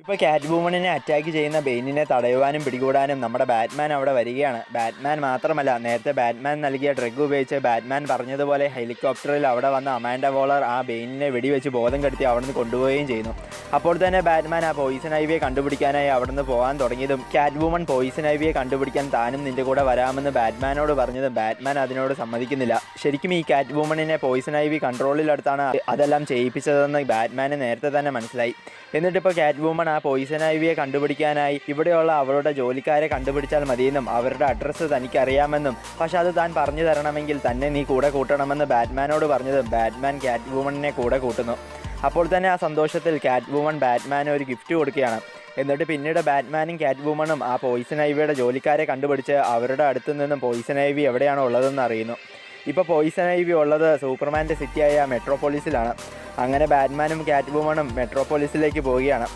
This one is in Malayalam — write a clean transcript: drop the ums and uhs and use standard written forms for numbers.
ഇപ്പോൾ കാറ്റ് വുമണിനെ അറ്റാക്ക് ചെയ്യുന്ന ബെയിനിനെ തടയുവാനും പിടികൂടാനും നമ്മുടെ ബാറ്റ്മാൻ അവിടെ വരികയാണ്. ബാറ്റ്മാൻ മാത്രമല്ല, നേരത്തെ ബാറ്റ്മാൻ നൽകിയ ഡ്രഗ് ഉപയോഗിച്ച് ബാറ്റ്മാൻ പറഞ്ഞതുപോലെ ഹെലികോപ്റ്ററിൽ അവിടെ വന്ന അമാൻഡ വോളർ ആ ബെയിനിനെ വെടിവെച്ച് ബോധം കെടുത്തി അവിടുന്ന് കൊണ്ടുപോവുകയും ചെയ്യുന്നു. അപ്പോൾ തന്നെ ബാറ്റ്മാൻ ആ പോയിസൺ ഐവിയെ കണ്ടുപിടിക്കാനായി അവിടുന്ന് പോകാൻ തുടങ്ങിയതും കാറ്റ് വുമൺ പോയിസൺ ഐവിയെ കണ്ടുപിടിക്കാൻ താനും നിന്റെ കൂടെ വരാമെന്ന് ബാറ്റ്മാനോട് പറഞ്ഞതും ബാറ്റ്മാൻ അതിനോട് സമ്മതിക്കുന്നില്ല. ശരിക്കും ഈ കാറ്റ് വുമണിനെ പോയിസൺ ഐവി കൺട്രോളിലെടുത്താണ് അതെല്ലാം ചെയ്യിപ്പിച്ചതെന്ന് ബാറ്റ്മാന് നേരത്തെ തന്നെ മനസ്സിലായി. എന്നിട്ടിപ്പോൾ കാറ്റ് വുമൺ ആ പോയിസൺ ഐവിയെ കണ്ടുപിടിക്കാനായി ഇവിടെയുള്ള അവരുടെ ജോലിക്കാരെ കണ്ടുപിടിച്ചാൽ മതിയെന്നും അവരുടെ അഡ്രസ്സ് തനിക്കറിയാമെന്നും പക്ഷെ അത് താൻ പറഞ്ഞു തരണമെങ്കിൽ തന്നെ നീ കൂടെ കൂട്ടണമെന്ന് ബാറ്റ്മാനോട് പറഞ്ഞതും ബാറ്റ്മാൻ കാറ്റ് വുമണിനെ കൂടെ കൂട്ടുന്നു. അപ്പോൾ തന്നെ ആ സന്തോഷത്തിൽ കാറ്റ് വുമൺ ബാറ്റ്മാന് ഒരു ഗിഫ്റ്റ് കൊടുക്കുകയാണ്. എന്നിട്ട് പിന്നീട് ബാറ്റ്മാനും കാറ്റ് വുമണും ആ പോയിസൺ ഐവിയുടെ ജോലിക്കാരെ കണ്ടുപിടിച്ച് അവരുടെ അടുത്തു നിന്നും പോയിസൺ ഐവി എവിടെയാണോ ഉള്ളതെന്ന് അറിയുന്നു. ഇപ്പോൾ പോയിസൺ ഐവി ഉള്ളത് സൂപ്പർമാൻ്റെ സിറ്റിയായ മെട്രോപോളിസിലാണ്. അങ്ങനെ ബാറ്റ്മാനും കാറ്റ് വുമണും മെട്രോപോളിസിലേക്ക് പോവുകയാണ്.